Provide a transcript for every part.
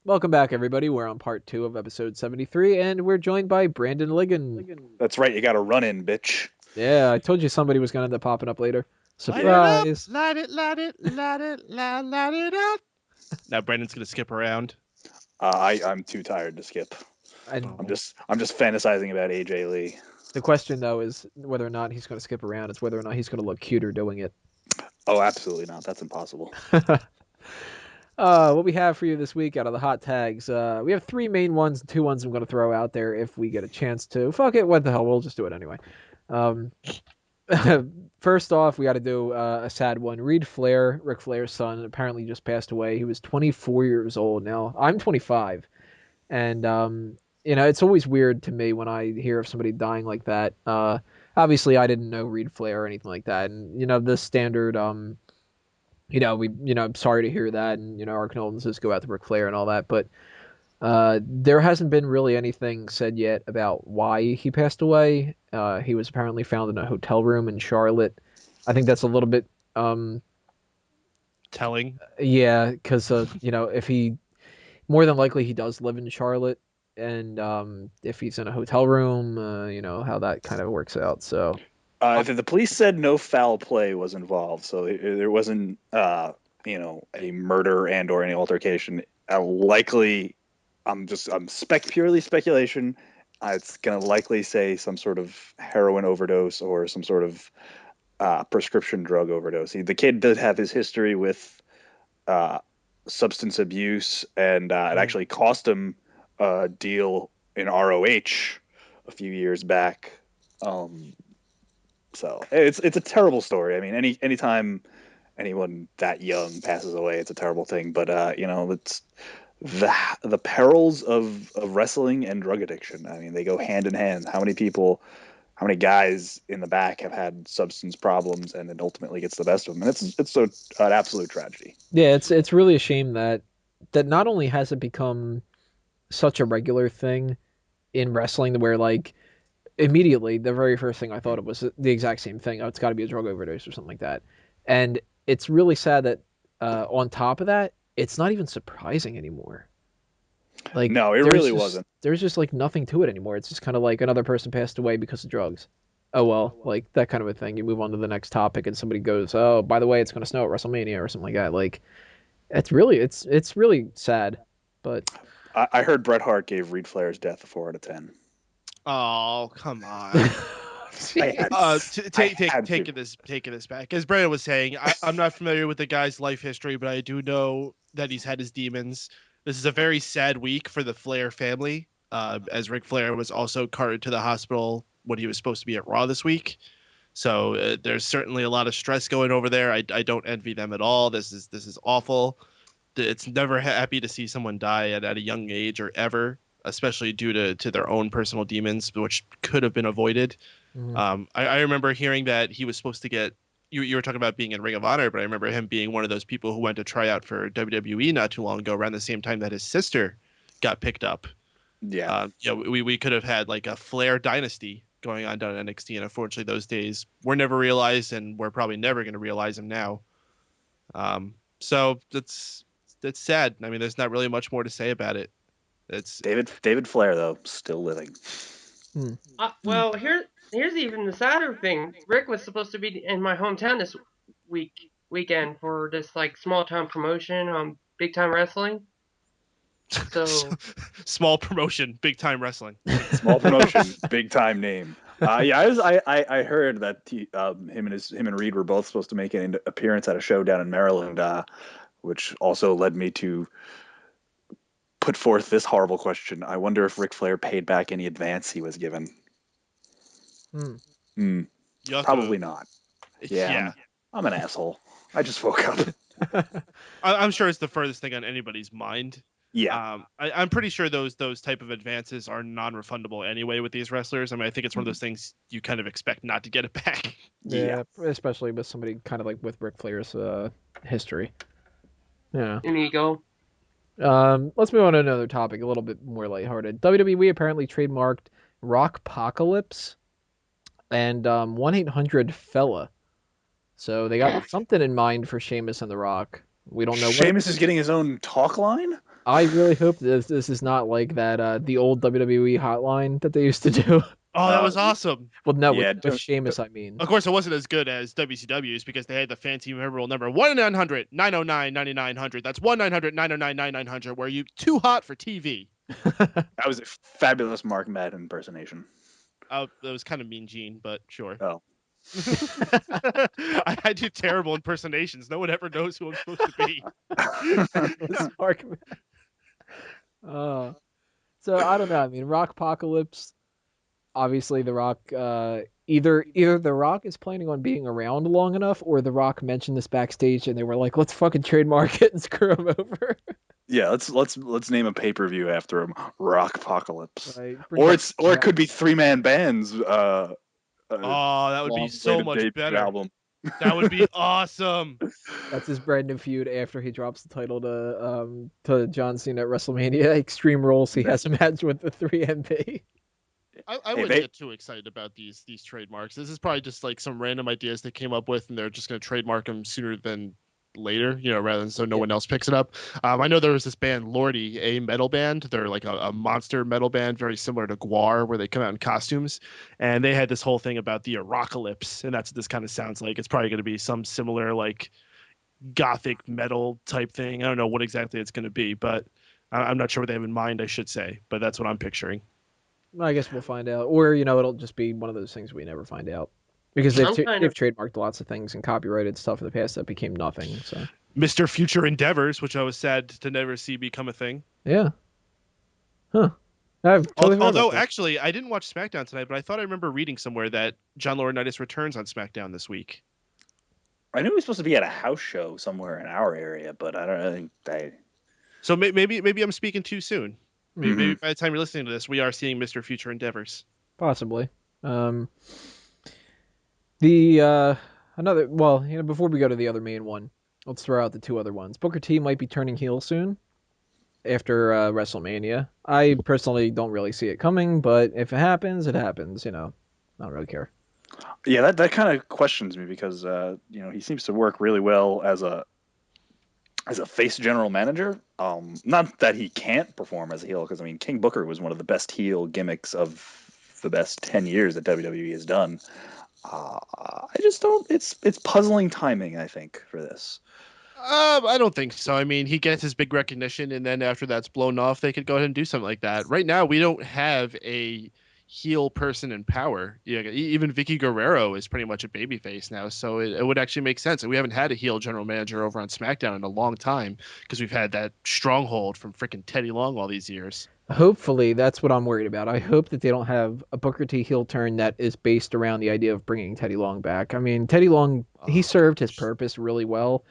Welcome back, everybody. We're on part 2 of episode 73, and we're joined by Brandon Ligon. That's right, you got to run in, bitch. Yeah, I told you somebody was going to end up popping up later. Light it up, Surprise! light it, light it, light it, light it up. Now Brandon's gonna skip around. I'm too tired to skip. And Oh. I'm just fantasizing about AJ Lee. the question, though, is whether or not he's going to skip around. It's whether or not he's going to look cuter doing it. Oh, absolutely not. That's impossible. What we have for you this week out of the hot tags, we have 3 main ones, 2 ones I'm going to throw out there if we get a chance to. Fuck it, what the hell, we'll just do it anyway. First off, we got to do a sad one. Reid Flair, Ric Flair's son, apparently just passed away. He was 24 years old now. I'm 25. And, it's always weird to me when I hear of somebody dying like that. Obviously, I didn't know Reid Flair or anything like that. And, the standard, I'm sorry to hear that. And, our condolences go out to Ric Flair and all that. But there hasn't been really anything said yet about why he passed away. He was apparently found in a hotel room in Charlotte. I think that's a little bit, Telling. yeah, because if he, more than likely he does live in Charlotte, and if he's in a hotel room, how that kind of works out. So The police said no foul play was involved, so there wasn't, a murder and or any altercation. Likely, I'm purely speculation. It's gonna likely say some sort of heroin overdose or some sort of prescription drug overdose. The kid did have his history with substance abuse, and it actually cost him a deal in ROH a few years back. So it's a terrible story. I mean, anytime anyone that young passes away, it's a terrible thing. But it's the perils of wrestling and drug addiction. I mean, they go hand in hand. How many guys in the back have had substance problems, and it ultimately gets the best of them? And it's an absolute tragedy. yeah, it's really a shame that not only has it become such a regular thing in wrestling where like immediately the very first thing I thought of was the exact same thing. Oh, it's got to be a drug overdose or something like that. And it's really sad that on top of that, it's not even surprising anymore. Like No, it really wasn't. There's just like nothing to it anymore. It's just kind of like another person passed away because of drugs. Oh well, like that kind of a thing. You move on to the next topic, and somebody goes, "Oh, by the way, it's going to snow at WrestleMania" or something like that. Like, it's really sad. But I heard Bret Hart gave Reid Flair's death a 4 out of 10. Oh, come on. Taking this back. As Brandon was saying, I'm not familiar with the guy's life history, but I do know that he's had his demons. This is a very sad week for the Flair family, as Ric Flair was also carted to the hospital when he was supposed to be at Raw this week. So there's certainly a lot of stress going over there. I don't envy them at all. This is awful. It's never happy to see someone die at a young age or ever, especially due to their own personal demons, which could have been avoided. I remember hearing that he was supposed to get, you were talking about being in Ring of Honor, but I remember him being one of those people who went to try out for WWE not too long ago, around the same time that his sister got picked up. Yeah. We could have had like a Flair dynasty going on down at NXT, and unfortunately those days were never realized, and we're probably never going to realize them now. So that's sad. I mean, there's not really much more to say about it. It's David Flair, though, still living. Well, here's even the sadder thing. Rick was supposed to be in my hometown this weekend for this like small town promotion on Big Time Wrestling. So small promotion, big time wrestling. Small promotion, big time name. I heard that him and Reid were both supposed to make an appearance at a show down in Maryland, which also led me to put forth this horrible question. I wonder if Ric Flair paid back any advance he was given. Probably not. Yeah. I'm an asshole. I just woke up. I'm sure it's the furthest thing on anybody's mind. Yeah. I'm pretty sure those type of advances are non-refundable anyway with these wrestlers. I mean, I think it's one of those things you kind of expect not to get it back. Yeah, especially with somebody kind of like with Ric Flair's history. Yeah. There you go. Let's move on to another topic, a little bit more lighthearted. WWE apparently trademarked Rockpocalypse and 1-800-FELLA. So they got something in mind for Sheamus and The Rock. We don't know. Sheamus is getting his own talk line? I really hope this is not like that the old WWE hotline that they used to do. Oh, that Uh, was awesome. Well, no, yeah, with Sheamus, I mean. Of course, it wasn't as good as WCW's because they had the fancy memorable number 1-900-909-9900. That's 1-900-909-9900. Were you too hot for TV? that was a fabulous Mark Madden impersonation. That was kind of Mean Gene, but sure. Oh. I do terrible impersonations. No one ever knows who I'm supposed to be. Smark. So I don't know. I mean, Rockpocalypse. Obviously, The Rock. Either The Rock is planning on being around long enough, or The Rock mentioned this backstage, and they were like, "Let's fucking trademark it and screw him over." Yeah, let's name a pay-per-view after him, Rockpocalypse. Like, Or it could be three-man bands. Oh, that would be so much debut better. album. That would be awesome. That's his brand new feud after he drops the title to John Cena at WrestleMania. Extreme Rules. He has a match with the 3MP. I wouldn't get too excited about these trademarks. This is probably just like some random ideas they came up with, and they're just going to trademark them sooner than later, rather than so no one else picks it up. I know there was this band Lordy, a metal band. They're like a monster metal band, very similar to Gwar, where they come out in costumes, and they had this whole thing about the Rockpocalypse, and that's what this kind of sounds like. It's probably going to be some similar like gothic metal type thing. I don't know what exactly it's going to be, but I'm not sure what they have in mind, I should say, but that's what I'm picturing. I guess we'll find out, or it'll just be one of those things we never find out, because they've trademarked lots of things and copyrighted stuff in the past that became nothing. So Mr. Future Endeavors, which I was sad to never see become a thing. Yeah. Huh. I've totally Although actually, I didn't watch SmackDown tonight, but I thought I remember reading somewhere that John Laurinaitis returns on SmackDown this week. I knew he was supposed to be at a house show somewhere in our area, but I don't know. So maybe I'm speaking too soon. Maybe by the time you're listening to this, we are seeing Mr. Future Endeavors. Possibly. Before we go to the other main one, let's throw out the two other ones. Booker T might be turning heel soon after WrestleMania. I personally don't really see it coming, but if it happens, it happens. I don't really care. Yeah, that kind of questions me because he seems to work really well as a face general manager. Not that he can't perform as a heel, because King Booker was one of the best heel gimmicks of the best 10 years that WWE has done. I just don't. It's puzzling timing, I think, for this. I don't think so. He gets his big recognition, and then after that's blown off, they could go ahead and do something like that. Right now, we don't have a heel person in power. Even Vicky Guerrero is pretty much a babyface now, so it would actually make sense. And we haven't had a heel general manager over on SmackDown in a long time because we've had that stronghold from freaking Teddy Long all these years. Hopefully, that's what I'm worried about. I hope that they don't have a Booker T heel turn that is based around the idea of bringing Teddy Long back. Teddy Long, he served his purpose really well,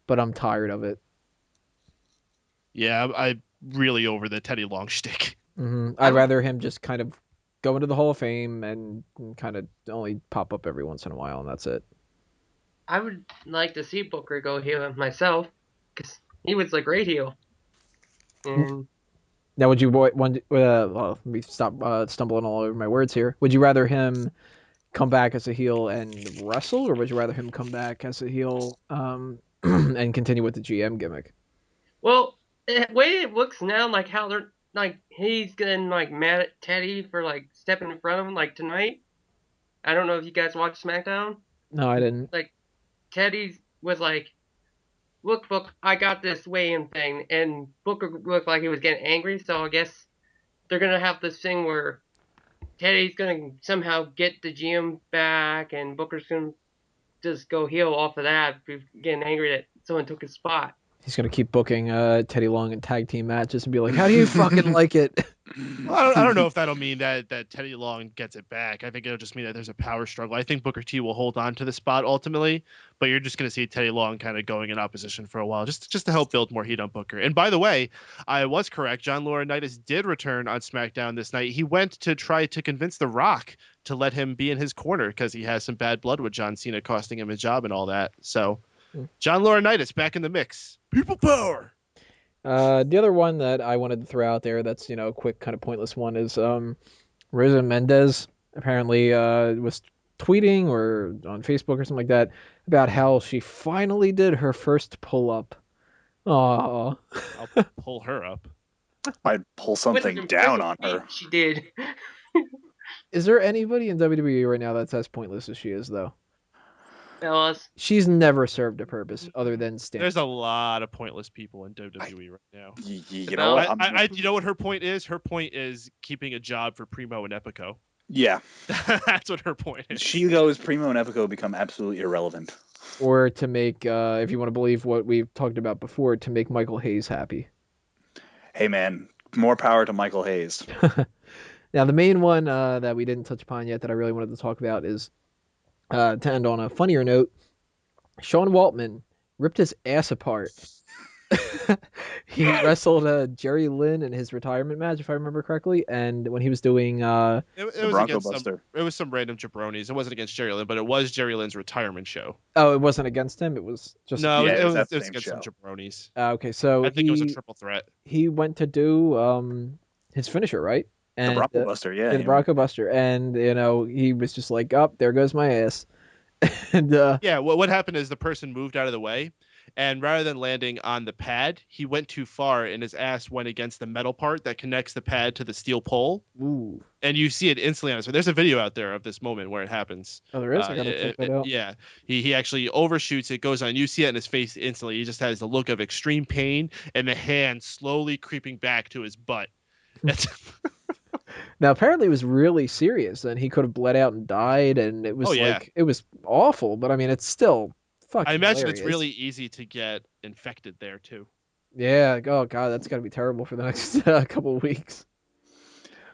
but I'm tired of it. Yeah, I'm really over the Teddy Long shtick. Mm-hmm. I'd rather him just kind of go into the Hall of Fame and kind of only pop up every once in a while, and that's it. I would like to see Booker go heel myself, because he was a great heel. And now, would you let me stop stumbling all over my words here. Would you rather him come back as a heel and wrestle, or would you rather him come back as a heel and continue with the GM gimmick? Well, the way it looks now, like how they're he's getting mad at Teddy for stepping in front of him tonight. I don't know if you guys watched SmackDown. No, I didn't. Teddy was look, Book, I got this weigh-in thing, and Booker looked like he was getting angry. So I guess they're gonna have this thing where Teddy's gonna somehow get the GM back, and Booker's gonna just go heel off of that, getting angry that someone took his spot. He's gonna keep booking Teddy Long in tag team matches and be like, "How do you fucking like it?" Well, I don't know if that'll mean that Teddy Long gets it back. I think it'll just mean that there's a power struggle. I think Booker T will hold on to the spot ultimately, but you're just going to see Teddy Long kind of going in opposition for a while, just to help build more heat on Booker. And by the way, I was correct. John Laurinaitis did return on SmackDown this night. He went to try to convince The Rock to let him be in his corner because he has some bad blood with John Cena costing him his job and all that. So John Laurinaitis back in the mix. People power. The other one that I wanted to throw out there that's, a quick kind of pointless one is Rosa Mendes apparently was tweeting or on Facebook or something like that about how she finally did her first pull-up Aw. I'll pull her up. I'd pull With something an down impressive on her. feat she did. Is there anybody in WWE right now that's as pointless as she is, though? Fellas. She's never served a purpose other than stand. There's a lot of pointless people in WWE right now. You know what? You know what her point is? Her point is keeping a job for Primo and Epico. Yeah. That's what her point is. She goes, Primo and Epico become absolutely irrelevant. Or to make, if you want to believe what we've talked about before, to make Michael Hayes happy. Hey, man, more power to Michael Hayes. Now, the main one that we didn't touch upon yet that I really wanted to talk about is, to end on a funnier note, Sean Waltman ripped his ass apart. He wrestled Jerry Lynn in his retirement match, if I remember correctly, and when he was doing It was Bronco against Buster. it was some random jabronis. It wasn't against Jerry Lynn, but it was Jerry Lynn's retirement show. oh, it wasn't against him. It was just No, Yeah, it it was was that same against some show. jabronis. Okay, so I think it was a triple threat. he went to do his finisher, right? The And Bronco Buster, yeah. the Bronco Buster, and he was just like, "Up, there goes my ass." And Yeah, what happened is the person moved out of the way, and rather than landing on the pad, he went too far, and his ass went against the metal part that connects the pad to the steel pole. ooh, And you see it instantly on it. So there's a video out there of this moment where it happens. oh, there is. I gotta check that out. Yeah, he actually overshoots it, goes on. You see it in his face instantly. He just has the look of extreme pain and the hand slowly creeping back to his butt. Now, apparently, it was really serious, and he could have bled out and died, and it was it was awful. But I mean, it's still fucking. I imagine hilarious. it's really easy to get infected there too. Yeah. Oh god, that's gotta be terrible for the next couple of weeks.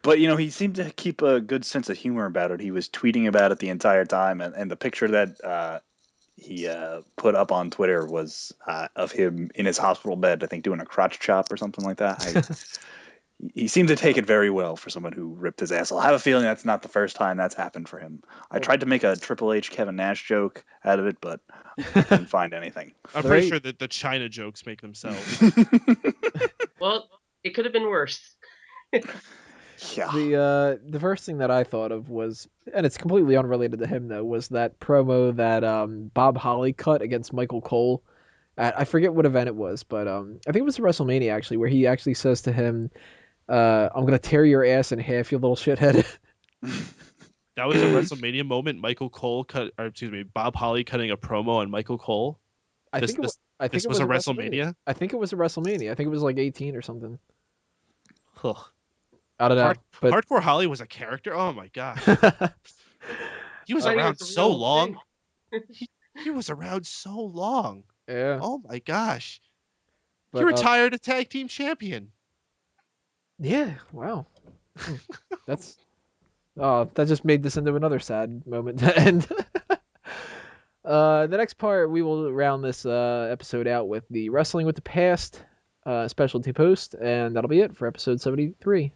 But, he seemed to keep a good sense of humor about it. He was tweeting about it the entire time, and the picture that he put up on Twitter was of him in his hospital bed, I think, doing a crotch chop or something like that. He seemed to take it very well for someone who ripped his ass. I have a feeling that's not the first time that's happened for him. I tried to make a Triple H Kevin Nash joke out of it, but I couldn't find anything. I'm pretty sure that the China jokes make themselves. Well, it could have been worse. Yeah. The first thing that I thought of was, and it's completely unrelated to him though, was that promo that Bob Holly cut against Michael Cole. I forget what event it was, but I think it was WrestleMania actually, where he actually says to him, "I'm gonna tear your ass in half, you little shithead." That was a WrestleMania moment. Bob Holly cutting a promo on Michael Cole. I think it was a WrestleMania. I think it was a WrestleMania. I think it was like 18 or something. Huh. I don't know. But Hardcore Holly was a character. Oh my gosh, he was I think around it's a so real long. thing. He was around so long. yeah. Oh my gosh, But, he retired a tag team champion. Yeah. Wow. That's. That just made this into another sad moment to end. The next part, we will round this episode out with the Wrestling with the Past specialty post, and that'll be it for episode 73.